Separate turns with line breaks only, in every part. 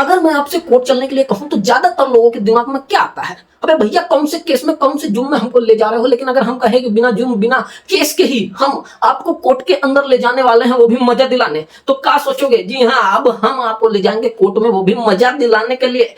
अगर मैं आपसे कोर्ट चलने के लिए कहूं तो ज्यादातर लोगों के दिमाग में क्या आता है, अबे भैया कौन से केस में कौन से जुर्म में हमको ले जा रहे हो। लेकिन अगर हम कहें कि बिना जुर्म बिना केस के ही हम आपको कोर्ट के अंदर ले जाने वाले हैं, वो भी मजा दिलाने, तो क्या सोचोगे? जी हाँ, अब हम आपको ले जाएंगे कोर्ट में, वो भी मजा दिलाने के लिए।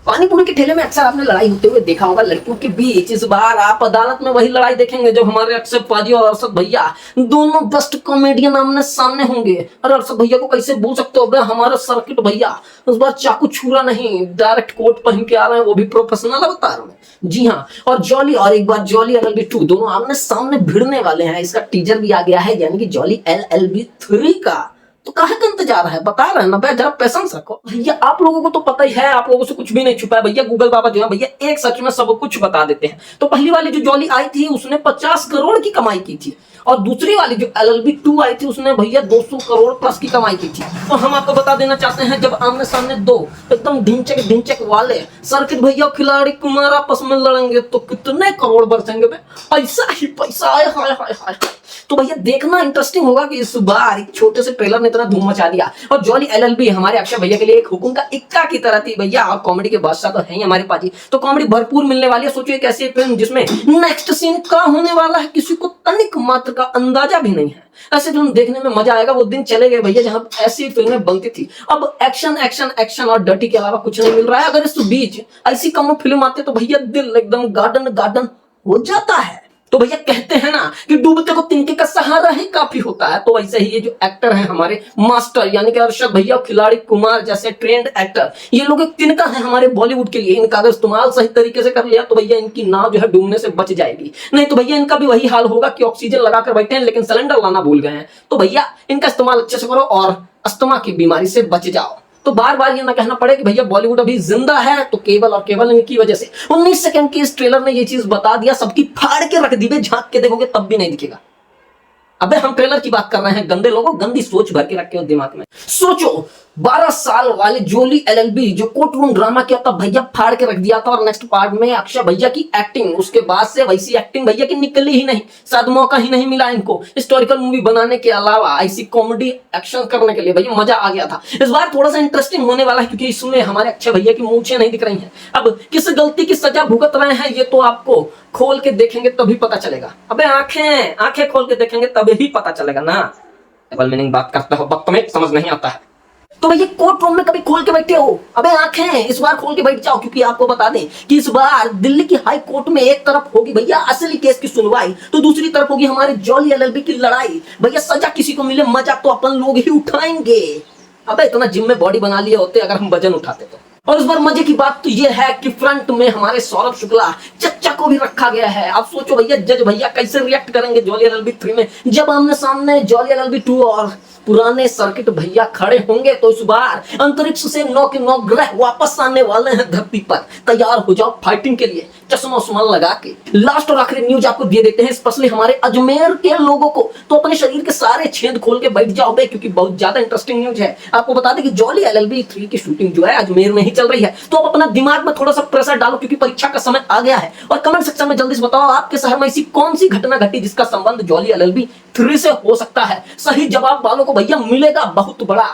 पानी पूरी के ठेले में अक्सर आपने लड़ाई होते हुए देखा होगा लड़कियों के बीच। इस बार आप अदालत में वही लड़ाई देखेंगे जब हमारे अक्षय पाजी और अरशद भैया दोनों बेस्ट कॉमेडियन आमने सामने होंगे। अरे अरशद भैया को कैसे भूल सकते हो, हमारे सर्किट भैया इस बार चाकू छुरा नहीं, डायरेक्ट कोट पहन के आ रहे हैं, वो भी प्रोफेशनल अवतार में। जी हाँ, और जॉली और एक बार जॉली LLB 2 दोनों आमने सामने भिड़ने वाले हैं। इसका टीजर भी आ गया है, यानी कि जॉली LLB 3 का। तो काहे का इंतजार है, बता रहे हैं ना भैया, जरा पेशेंस रखो भैया। आप लोगों को तो पता ही है, आप लोगों से कुछ भी नहीं छुपा है भैया। गूगल बाबा जो है भैया एक सच में सब कुछ बता देते हैं। तो पहली वाली जो जॉली आई थी उसने 50 करोड़ की कमाई की थी, और दूसरी वाली जो LLB 2 आई थी उसने भैया 200 करोड़ प्लस की कमाई की थी। तो हम आपको बता देना चाहते हैं, जब आमने सामने दो एकदम ढिंचक वाले सर्किट भैया खिलाड़ी कुमार आपस में लड़ेंगे तो कितने करोड़ बरसेंगे, पैसा ही पैसा। हाय हाय हाय हाय। तो भैया देखना इंटरेस्टिंग होगा कि इस बार एक छोटे से ट्रेलर ने इतना धूम मचा दिया। और जॉली LLB हमारे अक्षय भैया के लिए एक हुकुम का इक्का की तरह थी भैया, और कॉमेडी के बादशाह तो है ही हमारे पाजी। तो कॉमेडी भरपूर मिलने वाली है। सोचिए एक ऐसी फिल्म जिसमें नेक्स्ट सीन क्या होने वाला है किसी को तनिक मात्र का अंदाजा भी नहीं है। ऐसे फिल्म देखने में मजा आएगा। वो दिन चले गए भैया जहां ऐसी फिल्में बनती थी। अब एक्शन एक्शन एक्शन और डर्टी के अलावा कुछ नहीं मिल रहा है। अगर इस बीच ऐसी कम फिल्म आती तो भैया दिल एकदम गार्डन हो जाता है। तो भैया कहते हैं ना कि डूबते को तिनके का सहारा ही काफी होता है। तो वैसे ही ये जो एक्टर हैं हमारे मास्टर, यानी कि अरशद भैया खिलाड़ी कुमार जैसे ट्रेंड एक्टर, ये लोग एक तिनका है हमारे बॉलीवुड के लिए। इनका अगर इस्तेमाल सही तरीके से कर लिया तो भैया इनकी नाव जो है डूबने से बच जाएगी। नहीं तो भैया इनका भी वही हाल होगा कि ऑक्सीजन लगाकर बैठे हैं लेकिन सिलेंडर लाना भूल गए हैं। तो भैया इनका इस्तेमाल अच्छे से करो और अस्थमा की बीमारी से बच जाओ। तो बार बार ये ना कहना पड़े कि भैया बॉलीवुड अभी जिंदा है, तो केवल और केवल इनकी वजह से। 19 सेकंड की इस ट्रेलर ने ये चीज बता दिया, सबकी फाड़ के रख दी। झांक के देखोगे तब भी नहीं दिखेगा। अबे हम ट्रेलर की बात कर रहे हैं, गंदे लोगों, गंदी सोच भर के रखे हो दिमाग में। सोचो 12 साल वाले जॉली LLB जो कोर्ट रूम ड्रामा किया था भैया फाड़ के रख दिया था। और नेक्स्ट पार्ट में अक्षय भैया की एक्टिंग, उसके बाद से वैसी एक्टिंग भैया की निकली ही नहीं। शायद मौका ही नहीं मिला इनको हिस्टोरिकल मूवी बनाने के अलावा ऐसी कॉमेडी एक्शन करने के लिए। भैया मजा आ गया था। इस बार थोड़ा सा इंटरेस्टिंग होने वाला है क्योंकि इसमें हमारे अक्षय भैया की मूंछें नहीं दिख रही हैं। अब किस गलती की सजा भुगत रहे हैं ये तो आपको खोल के देखेंगे तभी पता चलेगा। अबे आंखें खोल के देखेंगे तभी ही पता चलेगा ना। डबल मीनिंग बात करता हो, वक्त में समझ नहीं आता है। तो भैया कोर्ट रूम में कभी खोल के बैठे हो? अबे आंखें इस बार खोल के बैठ जाओ, क्योंकि आपको बता दें कि इस बार दिल्ली की हाई कोर्ट में एक तरफ होगी भैया असली केस की सुनवाई, तो दूसरी तरफ होगी हमारे जॉली LLB की लड़ाई। भैया सजा किसी को मिले, मजा तो अपन लोग ही उठाएंगे। अबे इतना जिम में बॉडी बना लिए होते अगर हम वजन उठाते तो। और इस बार मजे की बात तो ये है कि फ्रंट में हमारे सौरभ शुक्ला चच्चा को भी रखा गया है। आप सोचो भैया जज भैया कैसे रिएक्ट करेंगे जॉली LLB 3 में, जब आमने सामने जॉली LLB 2 और पुराने सर्किट भैया खड़े होंगे। तो इस बार अंतरिक्ष से 9 के 9 ग्रह वापस आने वाले हैं धरती पर। तैयार हो जाओ फाइटिंग के लिए चश्मा उस्मा लगा के। लास्ट और आखिरी न्यूज आपको दे देते हैं, स्पेशली हमारे अजमेर के लोगों को। तो अपने शरीर के सारे छेद खोल के बैठ जाओ बे, क्योंकि बहुत ज्यादा इंटरेस्टिंग न्यूज है। आपको बता दें कि जॉली LLB 3 की शूटिंग जो है अजमेर में ही चल रही है। तो आप अपना दिमाग में थोड़ा सा प्रेशर डालो क्योंकि परीक्षा का समय आ गया है। और कमेंट सेक्शन में जल्दी से बताओ आपके शहर में ऐसी कौन सी घटना घटी जिसका संबंध जॉली LLB 3 से हो सकता है। सही जवाब वालों को भैया मिलेगा बहुत बड़ा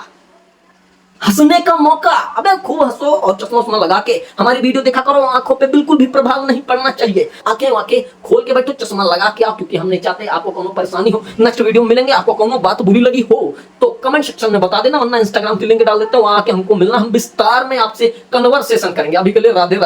हंसने का मौका। अबे खूब हंसो और चश्मा उस्मा लगा के हमारी वीडियो देखा करो। आंखों पे बिल्कुल भी प्रभाव नहीं पड़ना चाहिए। आंखें खोल के बैठो, चश्मा लगा के आओ, क्योंकि हम नहीं चाहते आपको कोनो परेशानी हो। नेक्स्ट वीडियो में मिलेंगे, आपको कोनो बात बुरी लगी हो तो कमेंट सेक्शन में बता देना, वरना इंस्टाग्राम की लिंक डाल देते हैं, वहां आके हमको मिलना, हम विस्तार में आपसे कन्वर्सेशन करेंगे। अभी के लिए राधे राधे।